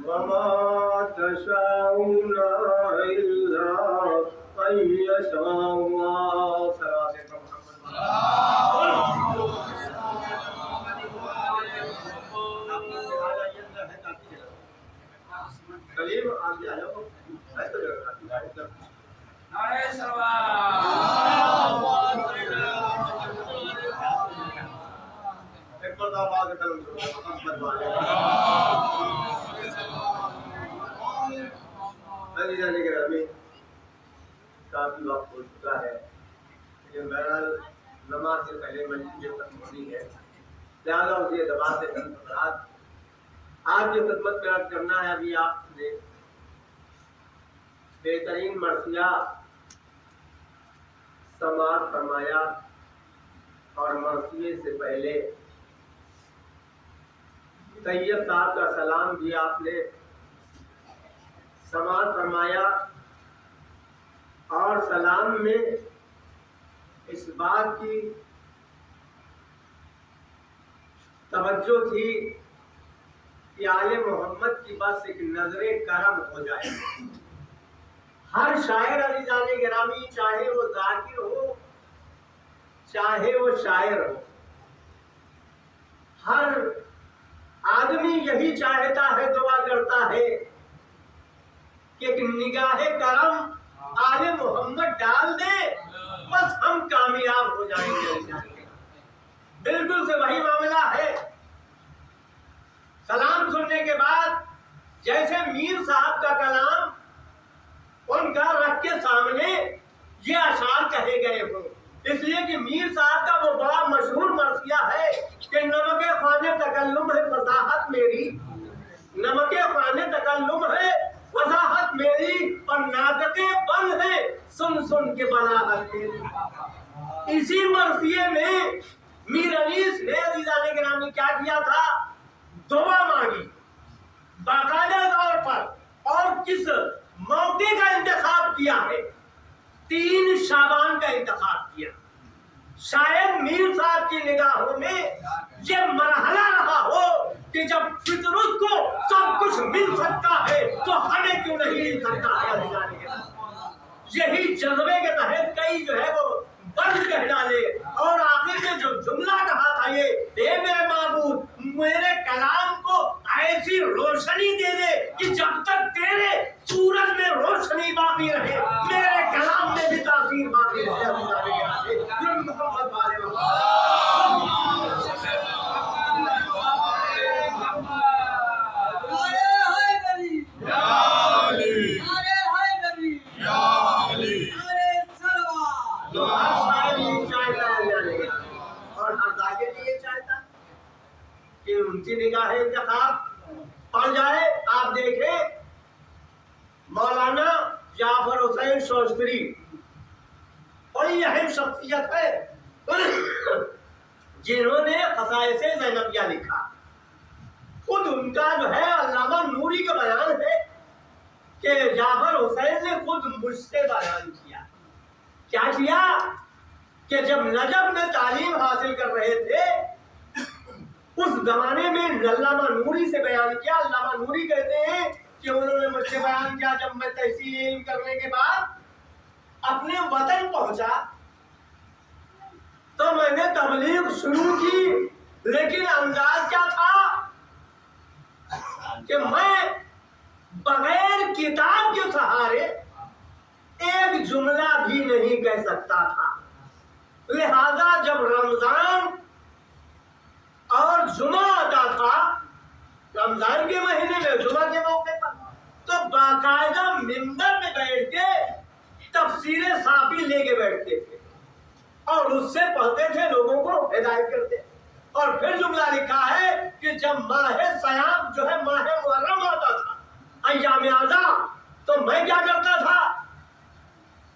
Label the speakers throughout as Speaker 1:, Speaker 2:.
Speaker 1: وما تشاءون إلا أن يشاء الله. سلیم آگے آ جاؤ.
Speaker 2: نعرہ سلام.
Speaker 1: ایک بار آواز کرو. کافی وقت ہو چکا ہے لیکن بہرحال نماز سے پہلے مسجد ختم ہونی ہے، لہٰذا اسی اعتبار سے چند فقرات آپ کی خدمت میں عرض کرنا ہے. ابھی آپ نے بہترین مرثیہ سماعت فرمایا اور مرثیے سے پہلے طیب صاحب کا سلام بھی آپ نے سماعت فرمایا، اور سلام میں اس بات کی توجہ تھی کہ آل محمد کی بس ایک نظر کرم ہو جائے. ہر شاعر عزیزان گرامی، چاہے وہ ذاکر ہو چاہے وہ شاعر ہو، ہر آدمی یہی چاہتا ہے، دعا کرتا ہے کہ ایک نگاہ کرم آل محمد ڈال دے، بس ہم کامیاب ہو جائیں گے. بالکل سے وہی معاملہ ہے. سلام سننے کے بعد جیسے میر صاحب کا کلام ان کا رکھ کے سامنے یہ اشعار کہے گئے ہوں، اس لیے کہ میر صاحب کا وہ بڑا مشہور مرثیہ ہے کہ نمک خوانے تکلم ہے فصاحت میری، نمک خوانے تکلم ہے فصاحت میری، اور ناطق بند ہے سن سن کے بلاغت میری. اسی مرثیے میں میر انیس نے عزیزان گرامی کیا کیا تھا؟ دعا مانگی باقاعدہ طور پر. اور کس موقع کا انتخاب کیا ہے؟ 3 شعبان کا انتخاب کیا. شاید میر صاحب کی نگاہوں میں یہ مرحلہ رہا ہو کہ جب فطرت کو سب کچھ مل سکتا ہے تو ہمیں کیوں نہیں مل سکتا ہے. یہی جذبے کے تحت کئی جو ہے وہ بند کہہ ڈالے، اور آخر میں جو جملہ کہا تھا یہ، اے میرے معبود میرے کلام کو ایسی روشنی دے دے کہ جب تک تیرے سورج میں روشنی باقی رہے میرے کلام میں بھی تاثیر باقی رہے. محمد والے ان کی نگاہ انتخاب پڑ جائے. آپ دیکھیں مولانا جعفر حسین شوستری بڑی اہم شخصیت ہے جنہوں نے خصائص زینبیہ لکھا. خود ان کا جو ہے علامہ نوری کا بیان ہے کہ جعفر حسین نے خود مجھ سے بیان کیا. کیا کیا کہ جب نجف میں تعلیم حاصل کر رہے تھے اس زمانے میں علامہ نوری سے بیان کیا. علامہ نوری کہتے ہیں کہ انہوں نے مجھ سے بیان کیا جب میں تحصیل علم کرنے کے بعد اپنے وطن پہنچا تو میں نے تبلیغ شروع کی، لیکن انداز کیا تھا کہ میں بغیر کتاب کے سہارے ایک جملہ بھی نہیں کہہ سکتا تھا. لہذا جب رمضان اور جمعہ آتا تھا، رمضان کے مہینے میں جمعہ کے موقع پر، تو باقاعدہ منبر میں بیٹھ کے تفسیر صافی لے کے بیٹھتے تھے اور اس سے پڑھتے تھے، لوگوں کو ہدایت کرتے. اور پھر جملہ لکھا ہے کہ جب ماہ سیام جو ہے ماہ محرم آتا تھا، ایام اعضاء، تو میں کیا کرتا تھا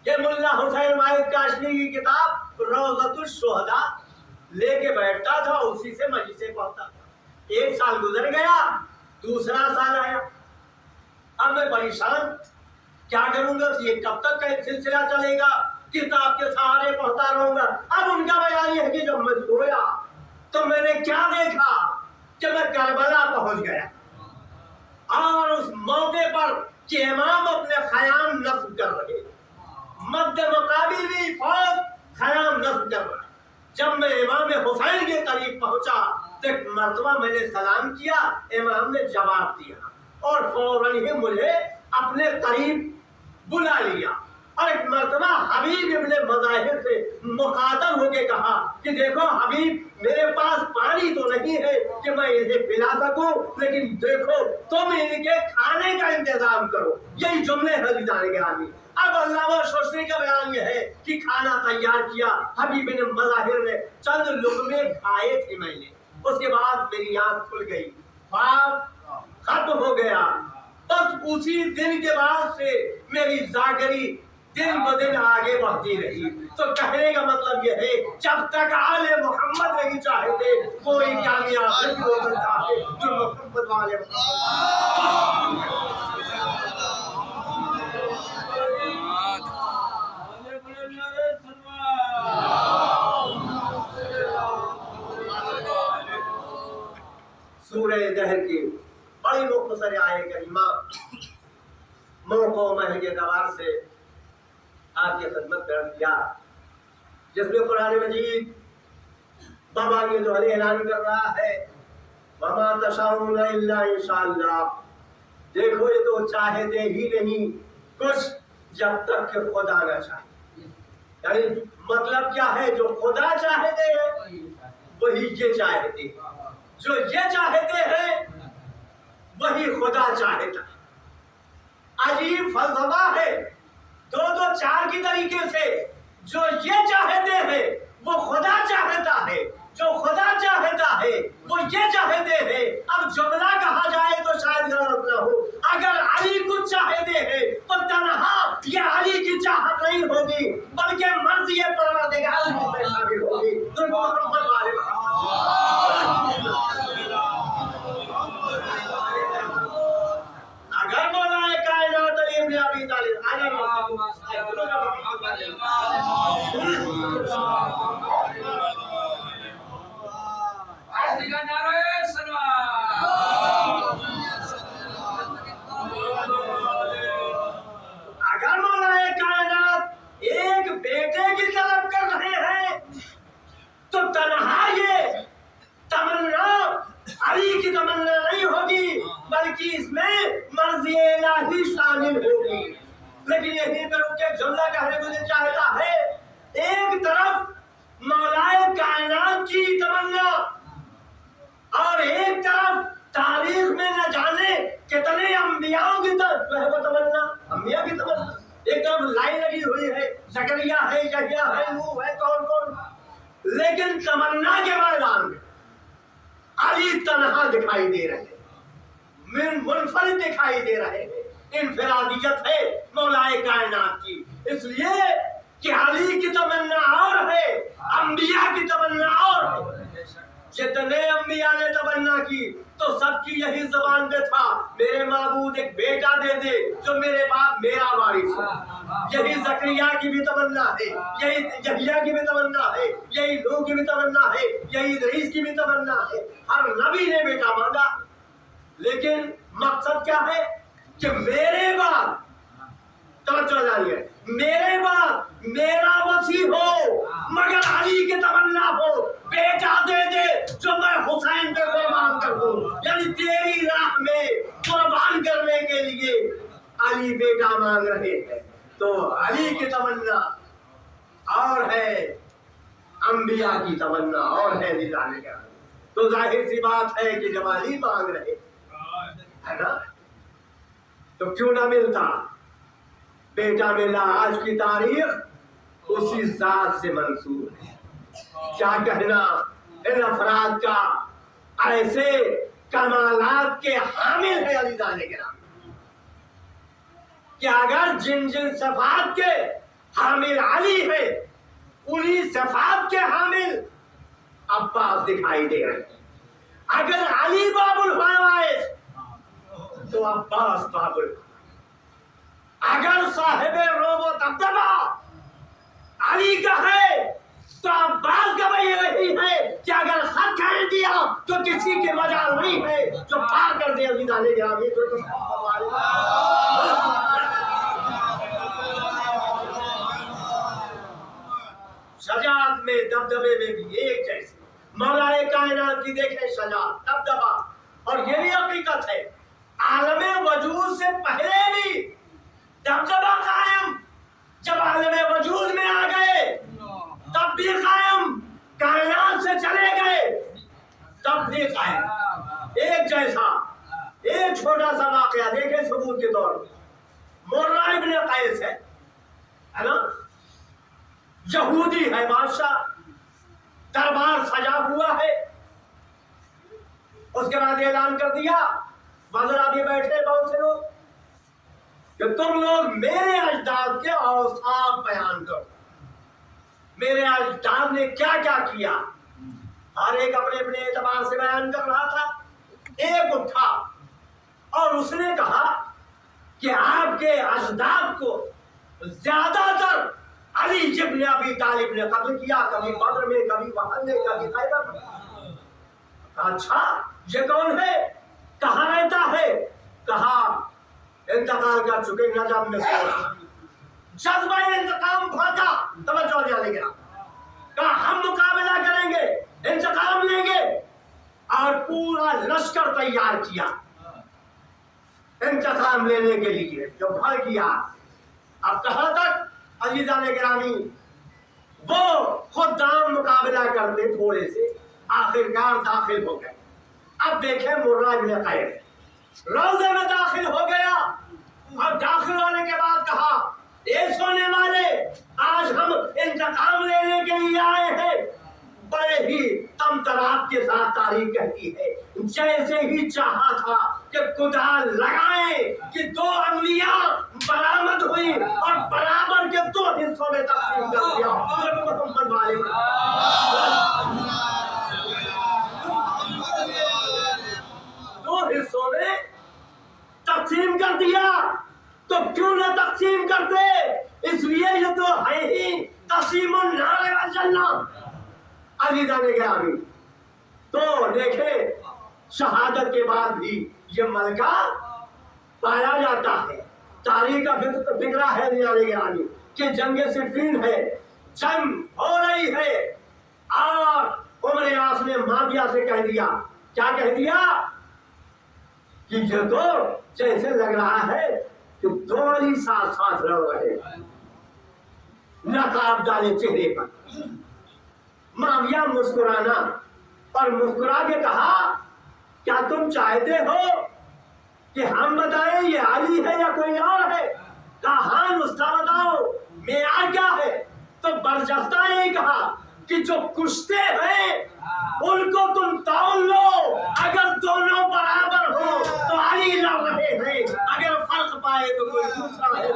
Speaker 1: کہ ملا حسین واحد کاشمی کی کتاب روضۃ الشہداء لے کے بیٹھتا تھا، اسی سے مجلسیں پڑھتا تھا. 1 سال گزر گیا، دوسرا سال آیا. اب میں پریشان کیا کروں گا، یہ کب تک کا سلسلہ چلے گا، کتاب کے سہارے پڑھتا رہوں گا. اب ان کا بیان یہ ہے کہ جب میں سویا تو میں نے کیا دیکھا کہ میں کربلا پہنچ گیا اور اس موقع پر کہ امام اپنے خیام نصب کر رہے، مد مقابلی فوج خیام نصب کر رہا۔ جب میں امام حسین کے قریب پہنچا تو ایک مرتبہ میں نے سلام کیا، امام نے جواب دیا اور فوراً ہی مجھے اپنے قریب بلا لیا، اور ایک مرتبہ حبیب ابن مظاہر سے مخاطب ہو کے کہا کہ دیکھو حبیب، میرے پاس پانی تو نہیں ہے کہ میں انہیں پلا سکوں، لیکن دیکھو تم ان کے کھانے کا انتظام کرو۔ یہی جملے ہیں حضرت گرامی۔ اب علامہ شوشتری کا بیان یہ ہے کہ کھانا تیار کیا، حبیب بن مظاہر نے چند لقمے کھائے تھے میں نے، اس کے بعد میری آنکھ کھل گئی، خواب ختم ہو گیا۔ بس اسی دن کے بعد سے میری زاگری دن بدن آگے بڑھتی رہی۔ تو کہنے کا مطلب یہ ہے جب تک آل محمد نہیں چاہتے کوئی کامیاب نہیں ہو سکتا ہے جو محمد والے سورہ دہر کی بڑی مختصر آیت کریمہ موقع و محل کے اعتبار سے آپ کی خدمت کر دیا، جس میں قرآن مجید بابا یہ جو اعلان کر رہا ہے وما تشاءون الا ان شاء اللہ، دیکھو یہ تو چاہتے ہی نہیں کچھ جب تک کہ خدا نہ چاہے۔ یعنی مطلب کیا ہے، جو خدا چاہتے ہیں وہی یہ چاہتے ہیں، جو یہ چاہتے ہیں وہی خدا چاہتا ہے۔ عجیب فلسفہ ہے، دو دو چار کی طریقے سے جو یہ چاہتے ہیں وہ خدا چاہتا ہے، جو خدا چاہتا ہے وہ یہ چاہتے ہیں۔ اب جملہ کہا جائے تو شاید غلط نہ ہو، اگر علی کچھ چاہتے ہیں تو تنہا یہ علی کی چاہت نہیں ہوگی بلکہ مرضی پروردگار میں شامل ہوگی۔ تو محمد والے اگر مولا کائنات علی ابن ابی طالب اگر مولا کائنات ایک بیٹے کی طلب کر رہے ہیں تو تنہا یہ تمنا علی کی تمنا نہیں ہوگی بلکہ اس میں مرضی الہی شامل ہوگی۔ لیکن یہیں پر ان کے جملہ کہنے کو یہ چاہتا ہے، ایک طرف مولا کائنات کی تمنا اور ایک طرف تاریخ میں نہ جانے کتنے انبیاء کی تمنا، انبیاء کی تمنا ایک طرف لائن لگی ہوئی ہے، زکریا ہے، یحییٰ ہے، نوح ہے، کون کون، لیکن تمنا کے میدان میں علی تنہا دکھائی دے رہے ہیں، منفرد دکھائی دے رہے ہیں۔ انفرادیت ہے مولا کائنات کی، اس لیے کہ علی کی تمنا اور ہے، انبیاء کی تمنا اور ہے۔ جتنے انبیاء نے تمنا کی تو سب کی یہی زبان پہ تھا، میرے معبود ایک بیٹا دے دے جو میرے بعد میرا وارث ہو۔ یہی زکریا کی بھی تمنا ہے، یہی یحییٰ کی بھی تمنا ہے، یہی نوح کی بھی تمنا ہے، یہی ادریس کی بھی تمنا ہے۔ ہر نبی نے بیٹا مانگا، لیکن مقصد کیا ہے کہ میرے بعد توجہ جانیے، میرے بعد میرا وصی ہو مگر علی کی تمنا ہو، بیٹا دے دے جو میں حسین پہ قربان کر دوں، یعنی تیری راہ میں قربان کرنے کے لیے علی بیٹا مانگ رہے ہیں۔ تو علی کی تمنا اور ہے، انبیاء کی تمنا اور ہے نظام کا۔ تو ظاہر سی بات ہے کہ جب علی مانگ رہے ہے نا تو کیوں نہ ملتا، بیٹا ملا، آج کی تاریخ اسی ذات سے منسوب ہے۔ کیا کہنا ان افراد کا ایسے کمالات کے حامل ہے علی ذات گرامی، کہ اگر جن جن صفات کے حامل علی ہے انہی صفات کے حامل عباس دکھائی دے رہے ہیں۔ اگر علی باب الفوائد تو عباس باب الفوائد، اگر صاحب روب و دبدبہ علی کا ہے تو عباس کا بھائی یہی ہے کہ اگر خط کہہ دیا تو کسی کے مجال نہیں ہے جو پار کر دے ابھی ڈالے گا شجاعت میں دبدبے میں بھی ایک جیسے مولا کائنات کی دیکھیں شجاعت دبدبا اور یہ بھی حقیقت ہے عالم وجود سے پہلے بھی دبدبا قائم جب عالم وجود میں آ گئے تب بھی قائم کائنات سے چلے گئے تب بھی قائم ایک جیسا ایک چھوٹا سا واقعہ دیکھیں ثبوت کے طور پر مرہ ابن قیس ہے نا یہودی ہے بادشاہ دربار سجا ہوا ہے اس کے بعد اعلان کر دیا وزرا بھی بیٹھے بہت سے لوگ کہ تم لوگ میرے اجداد کے اوصاف بیان کرو میرے اجداد نے کیا کیا کیا ہر ایک اپنے اپنے اعتبار سے بیان کر رہا تھا ایک اٹھا اور اس نے کہا کہ آپ کے اجداد کو زیادہ تر علی ابن ابی طالب نے قتل کیا کبھی بدر میں کبھی وحد میں کبھی خیبر میں اچھا یہ کون ہے کہاں رہتا ہے کہا انتقال کر چکے نجم میں جذبہ انتقام بھاگا توجہ دیا گیا کہا ہم مقابلہ کریں گے انتقام لیں گے اور پورا لشکر تیار کیا انتقام لینے کے لیے جو بھر کیا اب کہاں تک عزیزان گرامی وہ خود دام مقابلہ کرتے تھوڑے سے آخرکار داخل ہو گئے اب دیکھیں مرہ ابن قیس روضے میں داخل ہو گیا اور داخل ہونے کے بعد کہا اے سونے والے آج ہم انتقام لینے کے لیے آئے ہیں بڑے ہی تمطراق کے ساتھ تاریخ کہتی ہے جیسے ہی چاہا تھا کہ کدال لگائے کہ دو انگلیاں برآمد ہوئی اور برابر کے دو حصوں میں تقسیم کر دیا محمد والے دو حصوں میں تقسیم کر دیا تو کیوں نہ تقسیم کرتے اس لیے یہ تو ہے ہی تقسیم النار والجنہ عزیزان گرامی تو دیکھیں شہادت کے بعد بھی یہ ملکہ پایا جاتا ہے تاریخ کا فکرہ ہے عزیزان گرامی کہ جنگ صفین ہے جنگ ہو رہی ہے اور عمر عاص نے معاویہ سے کہہ دیا کیا کہہ دیا کہ یہ تو جیسے لگ رہا ہے کہ دو علی ساتھ ساتھ لڑ رہے نقاب ڈالے چہرے پر معاویہ مسکرانا اور مسکرا کے کہا کیا تم چاہتے ہو کہ ہم بتائیں یہ علی ہے یا کوئی اور ہے کہا ہاں نسخہ بتاؤ معیار کیا ہے تو برجستہ نے کہا کہ جو کشتے ہیں ان کو تم تول لو اگر دونوں برابر ہو تو علی لڑ رہے ہیں اگر فرق پائے تو کوئی دوسرا ہے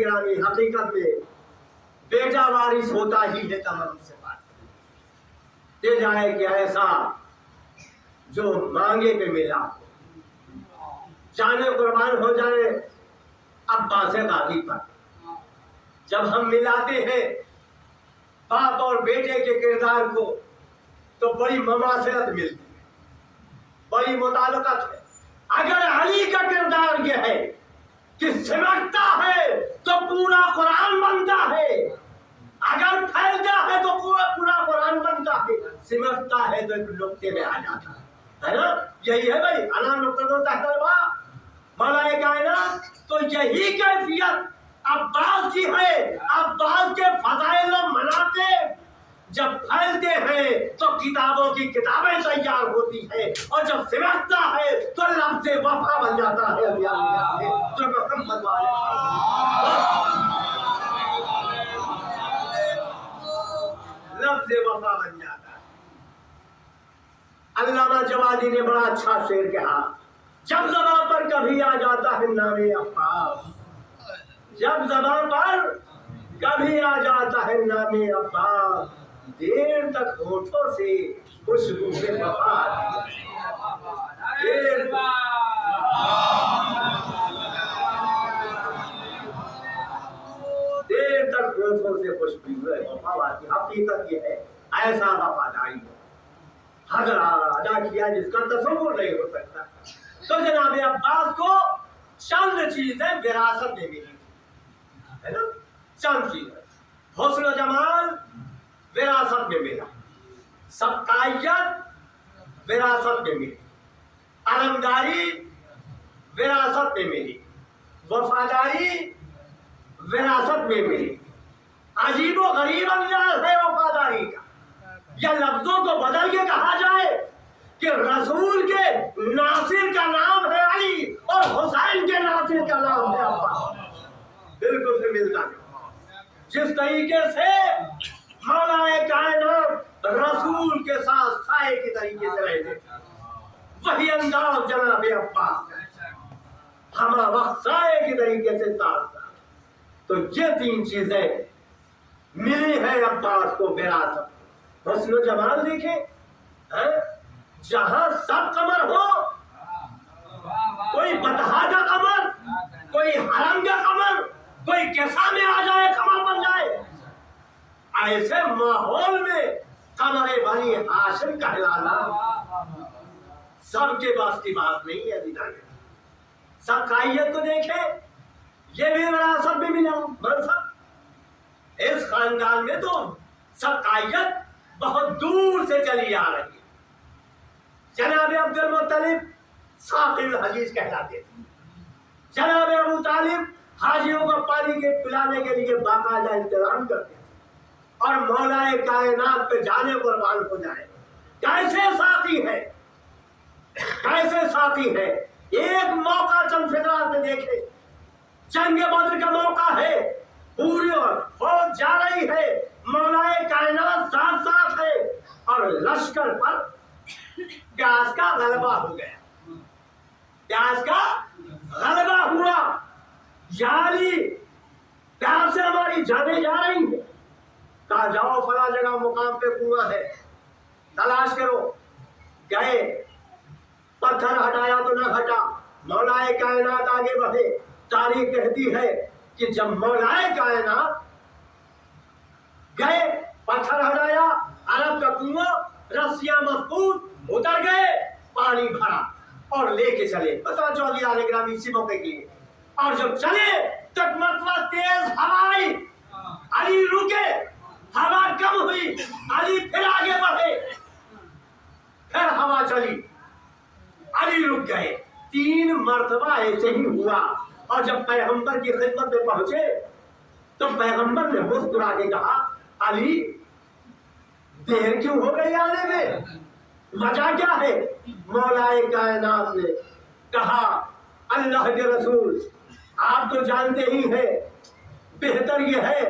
Speaker 1: گرامی حقیقت میں بیٹا وارث ہوتا ہی ہے تمام سے بات دے جائے کہ ایسا جو مانگے پہ ملا جانے قربان ہو جائے عباس غازی پر جب ہم ملاتے ہیں باپ اور بیٹے کے کردار کو تو بڑی مماثلت ملتی ہے بڑی مطابقت ہے اگر علی کا کردار یہ ہے کہ سمٹتا ہے تو پورا قرآن بنتا ہے اگر پھیلتا ہے تو پورا قرآن بنتا ہے سمٹتا ہے تو ایک نقطے میں آ جاتا ہے نا یہی ہے بھائی انا نقطہ تحت الباء مولا کائنات تو یہی کیفیت عباس کی ہے عباس کے فضائل و مناقب جب پھیلتے ہیں تو کتابوں کی کتابیں تیار ہوتی ہیں اور جب سمٹتا ہے تو لفظ وفا بن جاتا ہے جو محمد والے لفظ وفا بن جاتا ہے علامہ جوادی نے بڑا اچھا شعر کہا جب زبان پر کبھی آ جاتا ہے نام عباس جب زبان پر کبھی آ جاتا ہے نام عباس دیر تک ہونٹوں سے خوشبو سے وفا آتی ہے، دیر تک ہونٹوں سے خوشبو ہے وفا آتی ہے۔ حقیقت یہ ہے ایسا وفاداری حق ادا کیا جس کا تصور نہیں ہو سکتا۔ تو جناب عباس کو چند چیزیں وراثت میں ملی ہے نا، چند چیزیں، حسن و جمال وراثت میں ملا، سبقائیت وراثت میں ملی، علمداری وراثت میں ملی، وفاداری وراثت میں ملی۔ عجیب و غریب انداز ہے وفاداری کا، یا لفظوں کو بدل کے کہا جائے کہ رسول کے ناصر کا نام ہے علی اور حسین کے ناصر کا نام ہے عباس، بالکل سے ملتا ہے۔ جس طریقے سے مولا کائنات رسول کے ساتھ سائے کی طریقے سے رہتے تھے، وہی انداز جناب عباس کا، ہمہ وقت سائے کی طریقے سے ساتھ ساتھ۔ تو یہ تین چیزیں ملی ہے عباس کو وراثت۔ حسن و جمال دیکھیں، جہاں سب قمر ہو، کوئی بتہا کا قمر، کوئی حرم کا قمر، کوئی کیسا میں آ جائے قمر بن جائے، ایسے ماحول میں قمر بنی ہاشم کہلانا سب کے پاس کی بات نہیں ہے دیدار۔ سبقائیت کو دیکھیں، یہ بھی وراثت میں ملا منصب۔ اس خاندان میں تو سبقائیت بہت دور سے چلی آ رہی ہے۔ جناب عبد المطلب ساقی الحدیث کہلاتے تھے، جناب ابو طالب حاجیوں کو پانی کے پلانے کے لیے باقاعدہ انتظام کرتے تھے، اور مولا کائنات پہ جانے قربان ہو جائے۔ کیسے ساقی ہے، کیسے ساقی ہے۔ ایک موقع چند فطرات میں دیکھے، جنگ بدر کا موقع ہے، پوری فوج جا رہی ہے، مولا کائنات ساتھ ساتھ ہے، اور لشکر پر پیاس کا غلبہ ہو گیا، پیاس کا غلبہ ہوا، یاری پیاس سے ہماری جانیں جا رہی ہیں۔ کہا جاؤ فلاں جگہ مقام پہ کنواں ہے، تلاش کرو۔ گئے، پتھر ہٹایا تو نہ ہٹا، مولا کائنات آگے بڑھے۔ تاریخ کہتی ہے کہ جب مولا کائنات گئے، پتھر ہٹایا، عرب کا کنواں، رسیاں محفوظ، اتر گئے، پانی بھرا اور لے کے چلے۔ بتا چودھری علیہ گرامی اسی موقع کی، اور جب چلے تک مرتبہ تیز ہوا آئی، علی رکے، ہوا کم ہوئی، علی پھر آگے بڑھے، پھر ہوا چلی، علی رک گئے۔ 3 مرتبہ ایسے ہی ہوا، اور جب پیغمبر کی خدمت میں پہنچے تو پیغمبر نے مسکرا کے کہا علی دیر کیوں ہو گئی آنے میں، وجہ کیا ہے؟ مولا کائنات نے کہا اللہ کے رسول آپ تو جانتے ہی ہیں، بہتر یہ ہے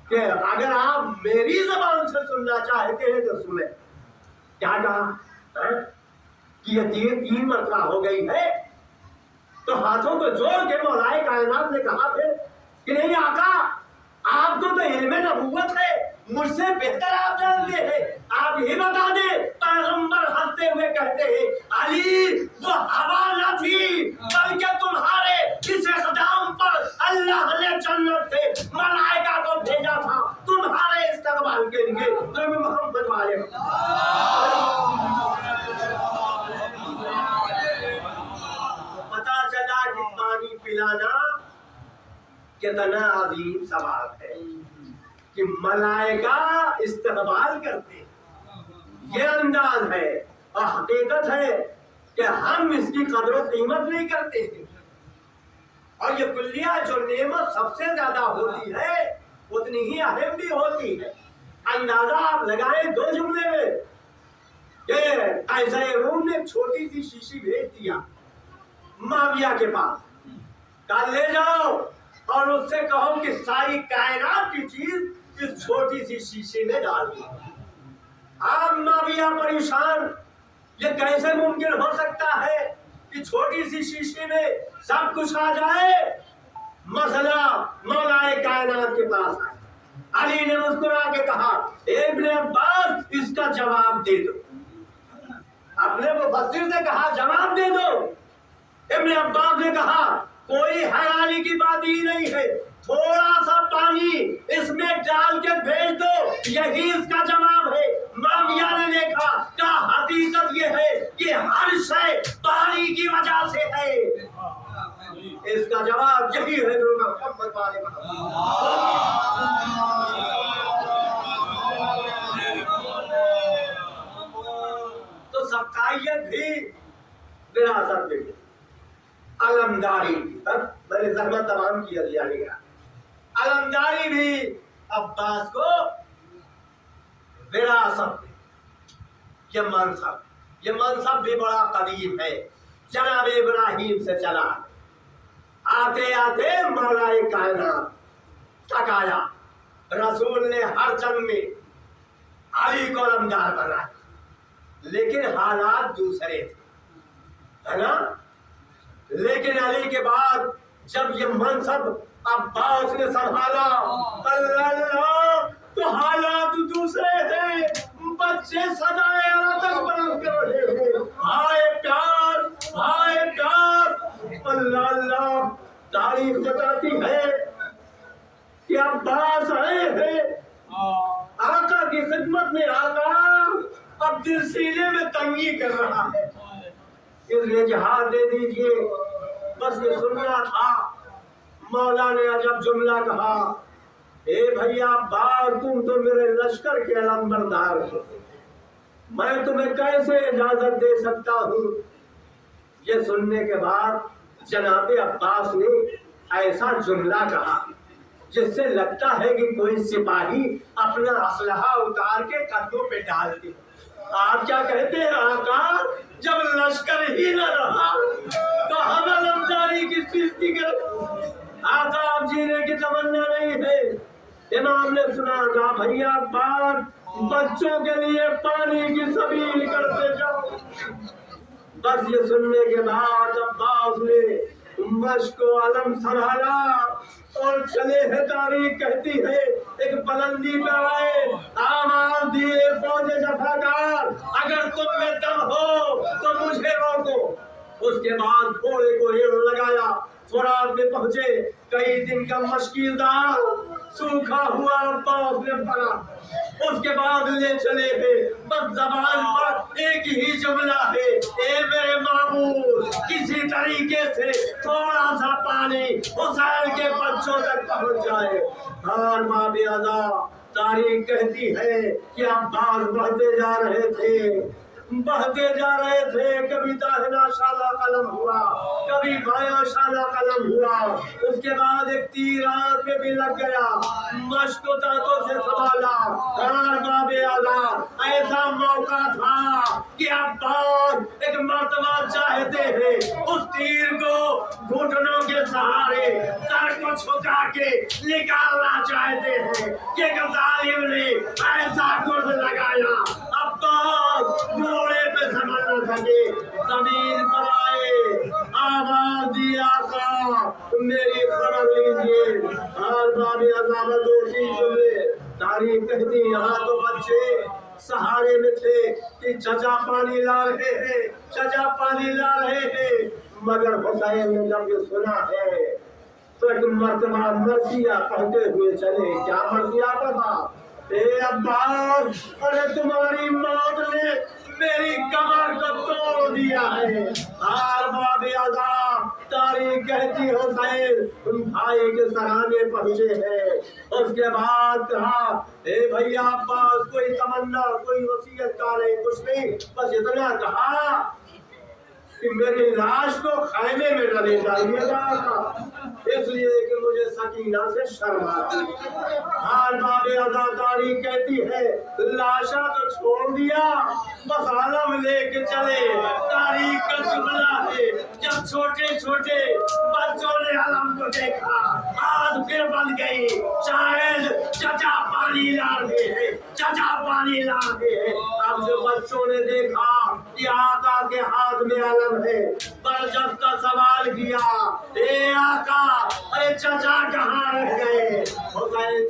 Speaker 1: کہ اگر آپ میری زبان سے سننا چاہتے ہیں تو سنیں۔ کیا کہا کہ یہ 3 مرتبہ ہو گئی ہے؟ تو ہاتھوں کو جوڑ کے مولا کائنات نے کہا پھر کہ نہیں آقا، آپ کو تو علم نبوت ہے، مجھ سے بہتر آپ جانتے ہیں، آپ ہی بتا دیں۔ پیغمبر ہنستے ہوئے کہتے ہیں علی وہ ہوا نہ تھی بلکہ تمہارے اس اقدام پر اللہ نے جنت سے ملائکہ کو بھیجا تھا تمہارے استقبال کے لیے۔ نبی محمد والے پتا چلا کہ پانی پلانا کتنا عظیم ثواب ہے، کہ ملائکہ استقبال کرتے ہیں، یہ انداز ہے۔ اور حقیقت ہے کہ ہم اس کی قدر و قیمت نہیں کرتے ہیں، اور یہ کلیہ جو نعمت سب سے زیادہ ہوتی ہے اتنی ہی اہم بھی ہوتی ہے۔ اندازہ آپ لگائیں 2 جملے میں کہ قیصر روم نے ایک چھوٹی سی شیشی بھیج دیا معاویہ کے پاس، کہا لے جاؤ اور اس سے کہو کہ ساری کائنات کی چیز اس چھوٹی سی شیشے میں ڈال دی۔ آپ معاویہ پریشان، یہ کیسے ممکن ہو سکتا ہے کہ چھوٹی سی شیشے میں سب کچھ آ جائے؟ مسئلہ مولا کائنات کے پاس آئے، علی نے مسکرا کے کہا ابن عباس اس کا جواب دے دو. اپنے مفسر سے کہا جواب دے دو. ابن عباس نے کہا کوئی حیرانی کی بات ہی نہیں ہے, تھوڑا سا پانی اس میں ڈال کے بھیج دو, یہی اس کا جواب ہے. معاویہ نے دیکھا کہ حقیقت یہ ہے کہ ہر شے پانی کی وجہ سے ہے. اس کا جواب یہی ہے محمد والے تو سقائیت بھی وراثت میں, علمداری بھی, میں نے زحمت تمام کیا لیا گیا, علمداری بھی عباس کو وراثت میں. یہ منصب بھی بڑا قدیم ہے, جناب ابراہیم سے چلا, آتے آتے مولا کائنات تک آیا. رسول نے ہر جنگ میں علی کو علمدار بنایا, لیکن حالات دوسرے تھے, ہے نا. لیکن علی کے بعد جب یہ منصب عباس نے سنبھالا, اللہ تو حالات دوسرے ہیں. بچے سدائے اللہ تک بلند کر رہے ہیں, ہائے پیار, ہائے پیار. اللہ اللہ, تاریخ بتاتی ہے کہ عباس آئے ہیں آقا کی خدمت میں. آقا اب دل سینے میں تنگی کر رہا ہے, اس لیے جہاد دے دیجئے, بس یہ سننا تھا. مولا نے عجب جملہ کہا, اے بھیا عباس تم تو میرے لشکر کے علمبردار ہو, میں تمہیں کیسے اجازت دے سکتا ہوں. یہ سننے کے بعد جناب عباس نے ایسا جملہ کہا جس سے لگتا ہے کہ کوئی سپاہی اپنا اسلحہ اتار کے قدموں پہ ڈالتے. آپ کیا کہتے ہیں آقا, جب لشکر ہی نہ رہا تو ہم علمداری کی سرتی کریں. آقا آپ جینے کی تمنا نہیں ہے. امام نے سنا کہا بھیا عباس بچوں کے لیے پانی کی سبیل کرتے جاؤ. بس یہ سننے کے بعد عباس نے مشق و علم سنبھالا اور چلے ہیں. تاریخ کہتی ہے ایک بلندی پہ آئے, آواز دیے فوج جفاکار, اگر تم میں دم ہو تو مجھے روکو. اس کے بعد گھوڑے کو ریڑھ لگایا, فرات میں پہنچے. کئی دن کا مشکل دار سوکھا ہوا عباس نے پڑا. اس کے بعد لے چلے ہیں, بس زبان پر ایک ہی جملہ ہے, اے میرے معبود کسی طریقے سے تھوڑا سا پانی حسین کے بچوں تک پہنچ جائے. اور ماں بے عزا, تاریخ کہتی ہے کہ عباس بڑھتے جا رہے تھے, بہتے جا رہے تھے. کبھی داہنا شانہ قلم ہوا, کبھی بایاں شانہ قلم ہوا. اس کے بعد ایک تیر آنکھ میں بھی لگ گیا, مشق و دانتوں سے سنبھالا. اور باب اعلیٰ ایسا موقع تھا کہ عباس ایک مرتبہ چاہتے ہیں اس تیر کو گھٹنوں کے سہارے سر کو چھکا کے نکالنا چاہتے ہیں کہ ایک ظالم نے ایسا گرد لگایا. عباس گھوڑے پہ سنبھل نہ سکے, زمین پر آئے, آواز دی آقا میری خبر لیجیے. اور باب عذاب دوسری جملے تاریخ کہتی یہاں تو بچے سہارے میں تھے کہ چچا پانی لا رہے ہیں, چچا پانی لا رہے ہیں. مگر حسین نے جب یہ سنا ہے تو ایک مرتبہ مرثیہ پڑھتے ہوئے چلے. کیا مرثیہ پڑھا, اے عباس ارے تمہاری موت نے میری کمر کو توڑ دیا ہے. اور باب عذاب تاریخ کہتی حسین بھائی کے سرانے پہنچے ہیں. اس کے بعد کہا اے بھیا عباس کوئی تمنا کوئی وصیت کا نہیں, کچھ نہیں, بس اتنا کہا کہ میری لاش کو خیمے میں نہ لے جائیے گا, اس لیے کہ مجھے سکینہ سے شرم آتی. ہر باب عزا تاریخ کہتی ہے لاشا تو چھوڑ دیا, بس علم لے کے چلے. تاریخ کا جملہ ہے جب چھوٹے چھوٹے بچوں نے علم کو دیکھا آج پھر بن گئی, شاید چچا پانی لا رہے ہیں, چچا پانی لا رہے ہیں. اب جو بچوں نے دیکھا کہ آقا کے ہاتھ میں علم ہے, برجستہ سوال کیا اے آقا ارے چچا کہاں رہ گئے. حسین